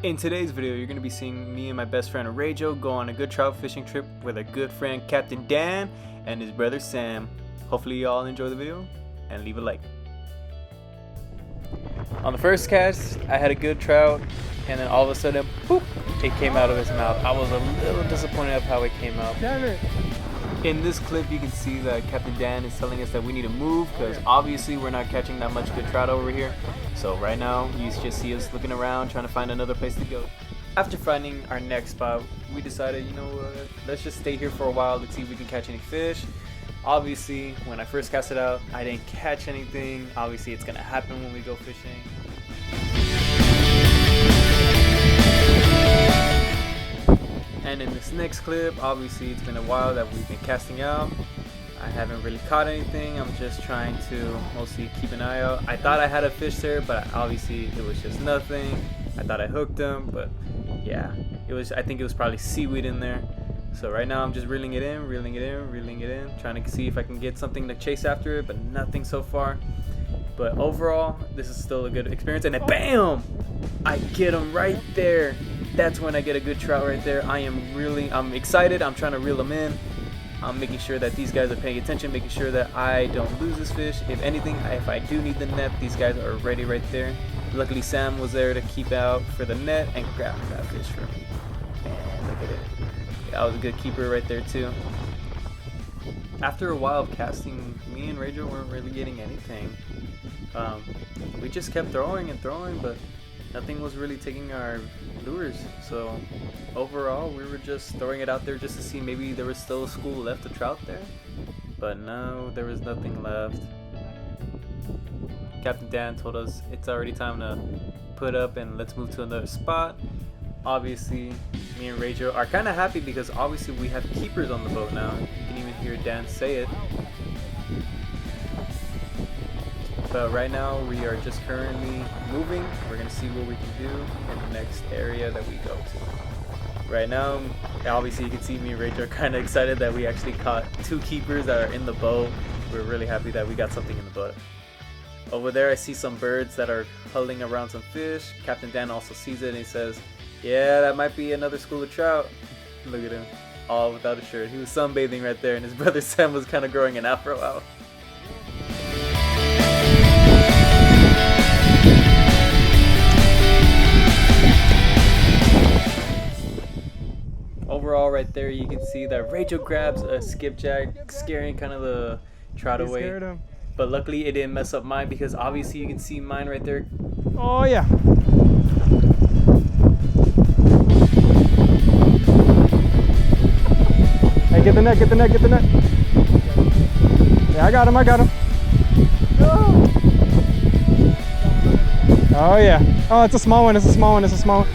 In today's video, you're going to be seeing me and my best friend Rajo go on a good trout fishing trip with our good friend Captain Dan and his brother Sam. Hopefully you all enjoy the video and leave a like. On the first cast, I had a good trout and then all of a sudden, boop, it came out of his mouth. I was a little disappointed of how it came out. In this clip, you can see that Captain Dan is telling us that we need to move because obviously we're not catching that much good trout over here. So right now, you just see us looking around trying to find another place to go. After finding our next spot, we decided, you know what, let's just stay here for a while to see if we can catch any fish. Obviously, when I first cast it out, I didn't catch anything. Obviously, it's gonna happen when we go fishing. And in this next clip, obviously it's been a while that we've been casting out. I haven't really caught anything. I'm just trying to mostly keep an eye out. I thought I had a fish there, but obviously it was just nothing. I thought I hooked them, but yeah, I think it was probably seaweed in there. So right now I'm just reeling it in, trying to see if I can get something to chase after it, but nothing so far. But overall, this is still a good experience. And then bam! I get him right there. That's when I get a good trout right there. I'm excited. I'm trying to reel them in. I'm making sure that these guys are paying attention, making sure that I don't lose this fish. If anything, if I do need the net, these guys are ready right there. Luckily, Sam was there to keep out for the net and grab that fish for me. And look at it. That was a good keeper right there too. After a while of casting, me and Rajo weren't really getting anything. We just kept throwing and throwing, but nothing was really taking our lures. So overall, we were just throwing it out there just to see maybe there was still a school left of trout there. But no, there was nothing left. Captain Dan told us it's already time to put up and let's move to another spot. Obviously, me and Rajo are kind of happy because obviously we have keepers on the boat now. You can even hear Dan say it. But right now we are just currently moving. We're gonna see what we can do in the next area that we go to. Right now, obviously you can see me and Rachel are kind of excited that we actually caught two keepers that are in the boat. We're really happy that we got something in the boat. Over there I see some birds that are huddling around some fish. Captain Dan also sees it and he says, yeah, that might be another school of trout. Look at him, all without a shirt. He was sunbathing right there and his brother Sam was kind of growing an afro out. Overall, right there, you can see that Rachel grabs a skipjack, scaring kind of the trout away. But luckily, it didn't mess up mine because obviously you can see mine right there. Oh yeah. Hey, get the net, get the net, get the net. Yeah, I got him, I got him. Oh yeah. Oh, it's a small one, it's a small one, it's a small one.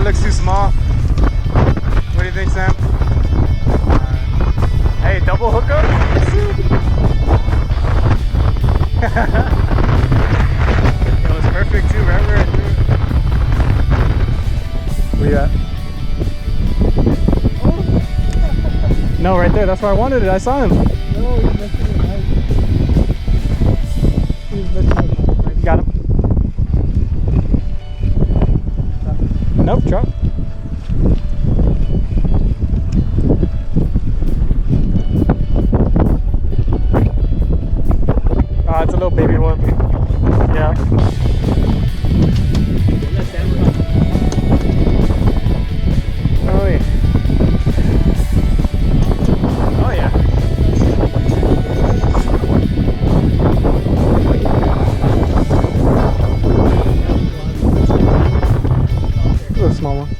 Looks too small. What do you think, Sam? Hey, double hookup? It was perfect too, right where it threw it. Where you at? Oh. No, right there. That's where I wanted it. I saw him. No, he's missing it. He's missing it. You got him? Nope, trout. Ah, it's a little baby one. Yeah. Oh yeah. Oh yeah. Small one.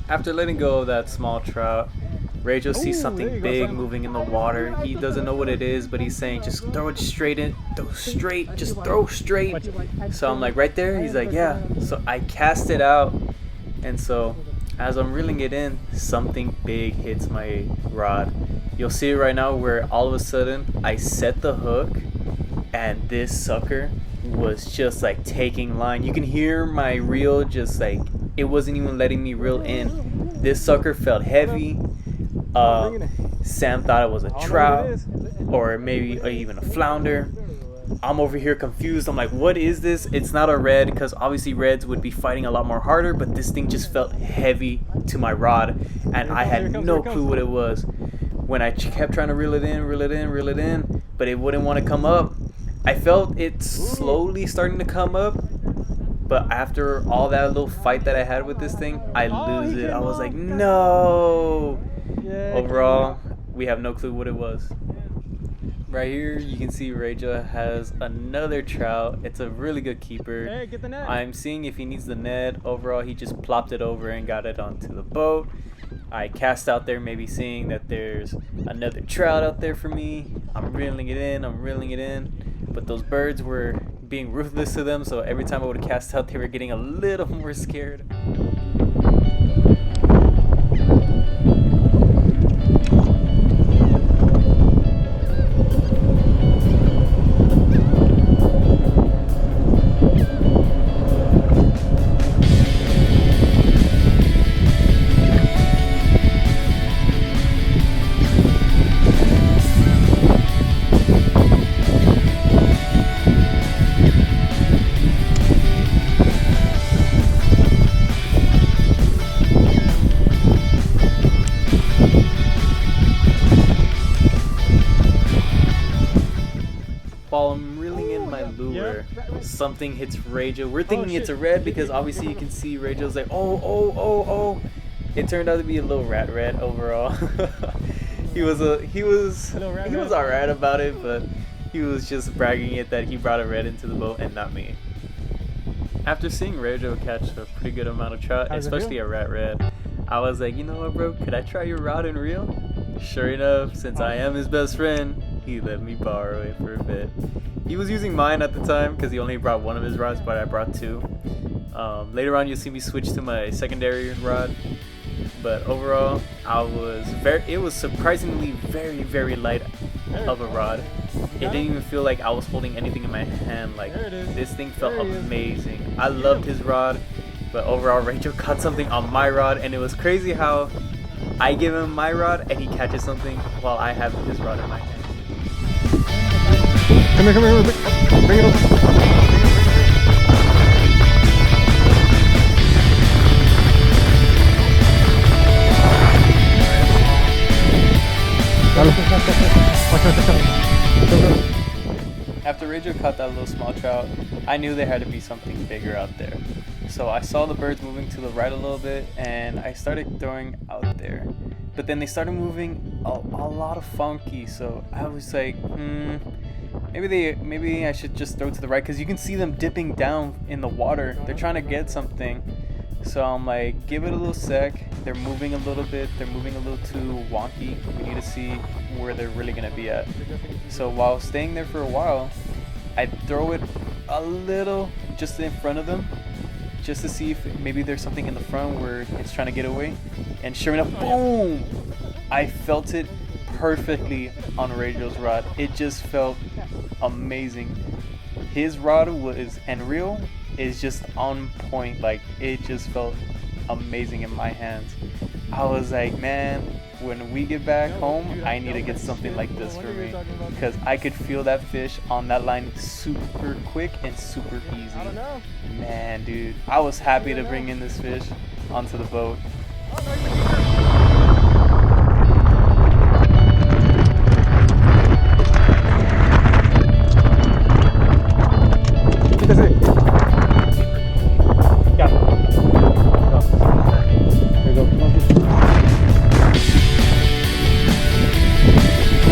After letting go of that small trout, Rajo sees something big moving in the water. He doesn't know what it is, but he's saying just throw it straight in, just throw straight. So I'm like, right there? He's like, yeah. So I cast it out, and so as I'm reeling it in, something big hits my rod. You'll see it right now where all of a sudden I set the hook and this sucker was just like taking line. You can hear my reel just like, it wasn't even letting me reel in. This sucker felt heavy. Sam thought it was a trout. or maybe even a flounder. I'm over here confused. I'm like, what is this? It's not a red, because obviously reds would be fighting a lot more harder, but this thing just felt heavy to my rod, and I had no clue what it was. When I kept trying to reel it in, but it wouldn't want to come up. I felt it slowly starting to come up, but after all that little fight that I had with this thing, I lose it. I was like, no. Overall, we have no clue what it was. Right here, you can see Raja has another trout. It's a really good keeper. Hey, get the net. I'm seeing if he needs the net. Overall, he just plopped it over and got it onto the boat. I cast out there, maybe seeing that there's another trout out there for me. I'm reeling it in. But those birds were being ruthless to them, so every time I would cast out, they were getting a little more scared. While I'm reeling in my lure, something hits Rajo. We're thinking it's a red because obviously you can see Rajo's like, oh. It turned out to be a little rat overall. he was alright about it, but he was just bragging it that he brought a red into the boat and not me. After seeing Rajo catch a pretty good amount of trout, especially a red, I was like, you know what, bro? Could I try your rod and reel? Sure enough, since I am his best friend, he let me borrow it for a bit. He was using mine at the time because he only brought one of his rods, but I brought two. Later on, you'll see me switch to my secondary rod. But overall, it was surprisingly very light of a rod. It didn't even feel like I was holding anything in my hand. Like, this thing felt amazing. I loved his rod, but overall, Rachel caught something on my rod, and it was crazy how I give him my rod and he catches something while I have his rod in my hand. Come here, bring it over. After Rajo caught that little small trout, I knew there had to be something bigger out there. So I saw the birds moving to the right a little bit, and I started throwing out there. But then they started moving a lot of funky, so I was like, maybe I should just throw to the right, because you can see them dipping down in the water. They're trying to get something. So I'm like, give it a little sec. They're moving a little bit. They're moving a little too wonky. We need to see where they're really going to be at. So while staying there for a while, I throw it a little just in front of them, just to see if maybe there's something in the front where it's trying to get away. And sure enough, boom! I felt it perfectly on Rajo's rod. It just felt amazing. His rod and reel is just on point. Like, it just felt amazing in my hands. I was like, man, when we get back home, I need to get something like this for me, because I could feel that fish on that line super quick and super easy. Man, dude, I was happy to bring in this fish onto the boat.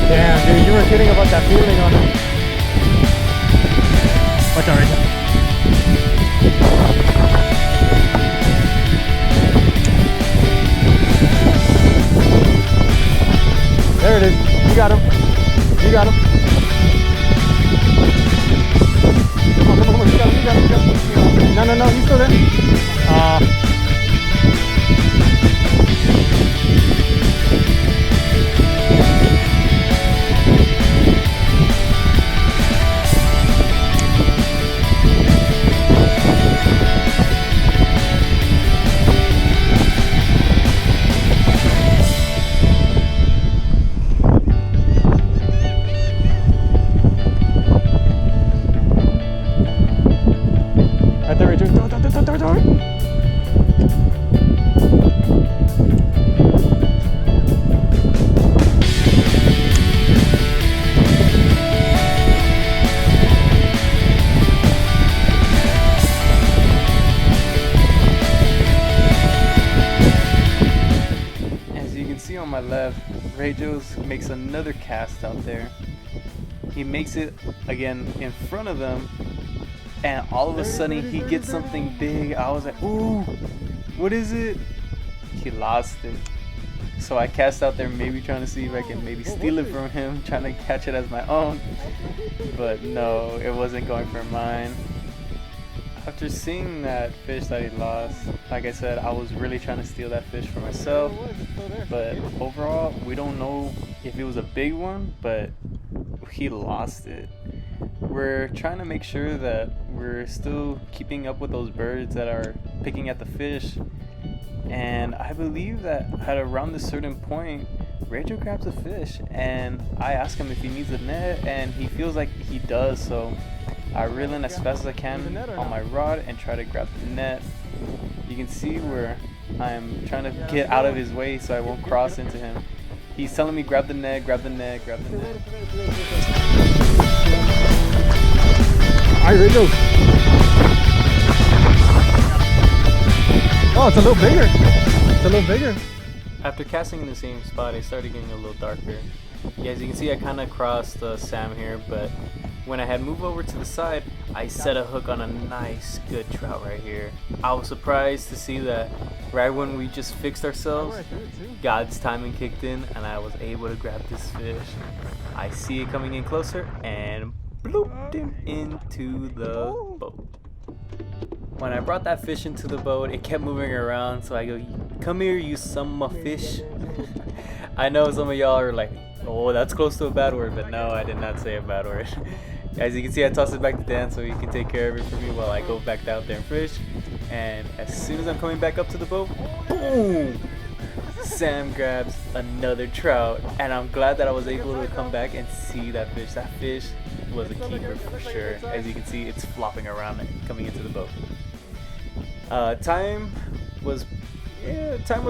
Damn, dude, you were kidding about that feeling on it. Watch out, right? There it is. You got him. You got him. Come on. You got him. No. He's still there. Ray Joe's makes another cast out there. He makes it again in front of them, and all of a sudden he gets something big. I was like, ooh, what is it? He lost it. So I cast out there, maybe trying to see if I can maybe steal it from him, trying to catch it as my own. But no, it wasn't going for mine. After seeing that fish that he lost, like I said, I was really trying to steal that fish for myself. But overall, we don't know if it was a big one, but he lost it. We're trying to make sure that we're still keeping up with those birds that are picking at the fish. And I believe that at around a certain point, Rachel grabs a fish, and I ask him if he needs a net, and he feels like he does, so I reel in as fast as I can on my rod and try to grab the net. You can see where I'm trying to get out of his way so I won't cross into him. He's telling me grab the net, grab the net, grab the net. Alright, Rachel. Oh, it's a little bigger. It's a little bigger. After casting in the same spot, it started getting a little darker. Yeah, as you can see, I kind of crossed the Sam here, but when I had moved over to the side, I set a hook on a nice, good trout right here. I was surprised to see that right when we just fixed ourselves, God's timing kicked in, and I was able to grab this fish. I see it coming in closer, and blooped him into the boat. When I brought that fish into the boat, it kept moving around, so I go, come here, you son of a fish. I know some of y'all are like, oh, that's close to a bad word, but no, I did not say a bad word. As you can see, I tossed it back to Dan so he can take care of it for me while I go back out there and fish. And as soon as I'm coming back up to the boat, boom! Sam grabs another trout, and I'm glad that I was able to come back and see that fish. That fish was a keeper for sure. As you can see, it's flopping around and coming into the boat. Time was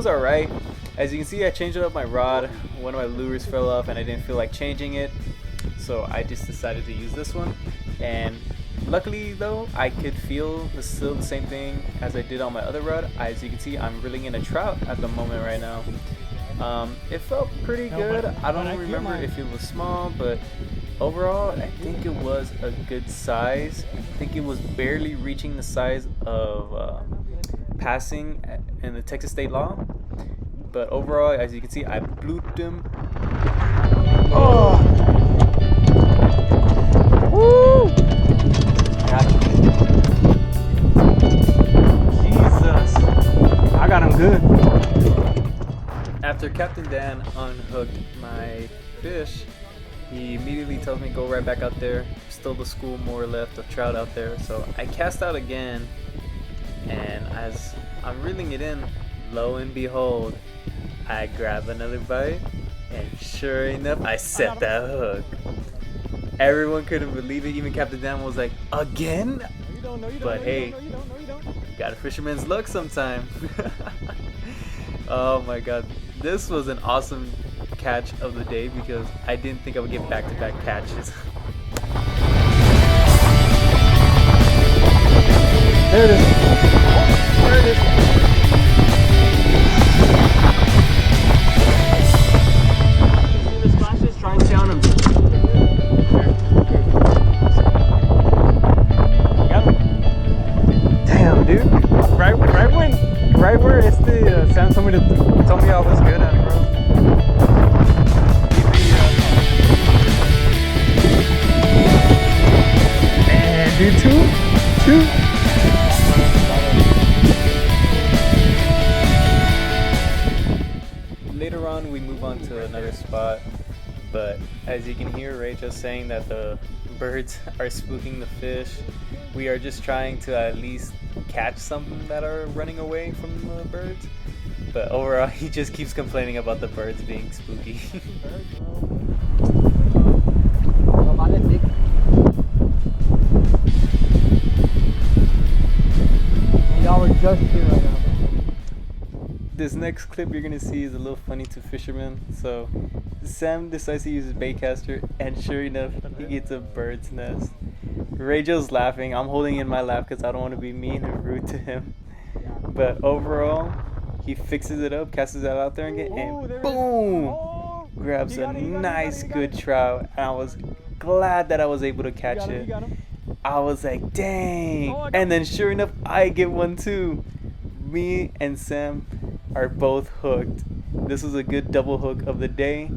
alright. As you can see, I changed up my rod. One of my lures fell off and I didn't feel like changing it, so I just decided to use this one. And luckily though, I could feel still the same thing as I did on my other rod. As you can see, I'm reeling in a trout at the moment right now. It felt pretty good. I don't remember if it was small, but overall I think it was a good size. I think it was barely reaching the size of passing in the Texas state law, but overall, as you can see, I blooped him. Oh! Woo! Jesus! I got him good. After Captain Dan unhooked my fish, he immediately tells me go right back out there. Still the school more left of trout out there, so I cast out again. And as I'm reeling it in, lo and behold, I grab another bite, and sure enough, I set that hook. Everyone couldn't believe it. Even Captain Dan was like, again? But hey, you got a fisherman's luck sometime. Oh my god, this was an awesome catch of the day because I didn't think I would get back-to-back catches. There it is. There it is. See the splashes? Try and sound them. Damn, dude. Right where it's the Sam told me I was good at it, bro. Man, dude, two. Later on, we move on to another spot, but as you can hear Ray just saying that the birds are spooking the fish, we are just trying to at least catch some that are running away from the birds. But overall, he just keeps complaining about the birds being spooky. Y'all are just here right now. This next clip you're gonna see is a little funny to fishermen. So Sam decides to use his baitcaster, and sure enough, he gets a bird's nest. Rachel's laughing. I'm holding in my laugh because I don't want to be mean and rude to him. But overall, he fixes it up, casts it out there again, and boom! grabs a nice good trout, and I was glad that I was able to catch it. I was like, dang. And then sure enough, I get one too. Me and Sam are both hooked. This was a good double hook of the day.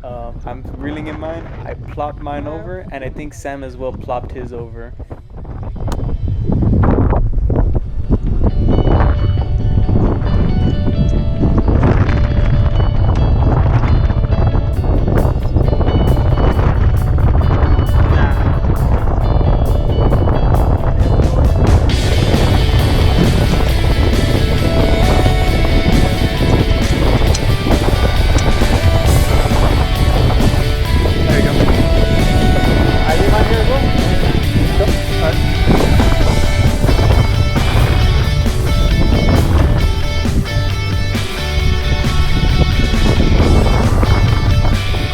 I'm reeling in mine. I plopped mine over, and I think Sam as well plopped his over.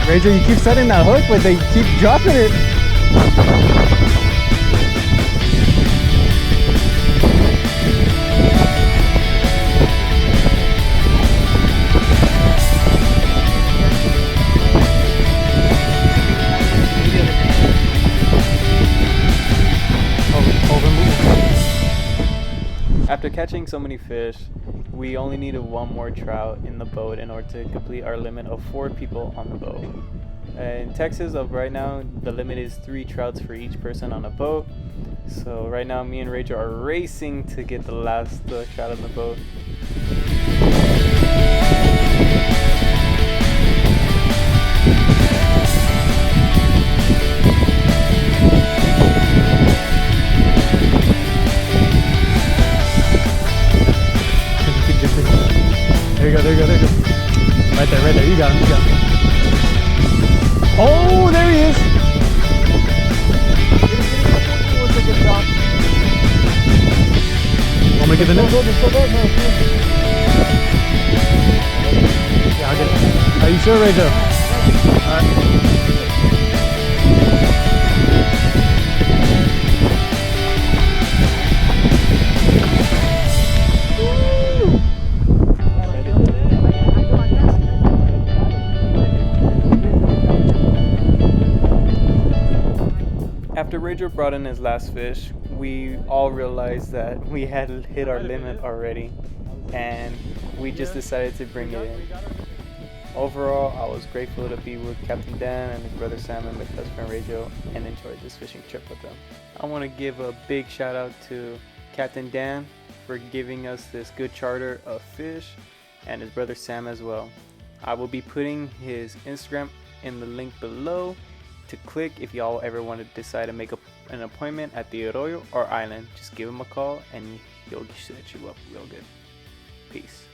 Rachel, you keep setting that hook, but they keep dropping it. After catching so many fish, we only needed one more trout in the boat in order to complete our limit of 4 people on the boat. In Texas, of right now, the limit is 3 trouts for each person on a boat. So right now, me and Rachel are racing to get the last trout on the boat. There you go, there you go, there you go. Right there, you got him, you got him. Oh, there he is! Want me to get the net? Yeah, I'll get it. Are you sure, Rachel? Alright. After Rachel brought in his last fish, we all realized that we had hit our limit already, and we just decided to bring it in. Overall, I was grateful to be with Captain Dan and his brother Sam and my best friend Rachel and enjoyed this fishing trip with them. I want to give a big shout out to Captain Dan for giving us this good charter of fish, and his brother Sam as well. I will be putting his Instagram in the link below to click if y'all ever want to decide to make an appointment at the Arroyo or Island. Just give him a call and he'll set you up real good. Peace.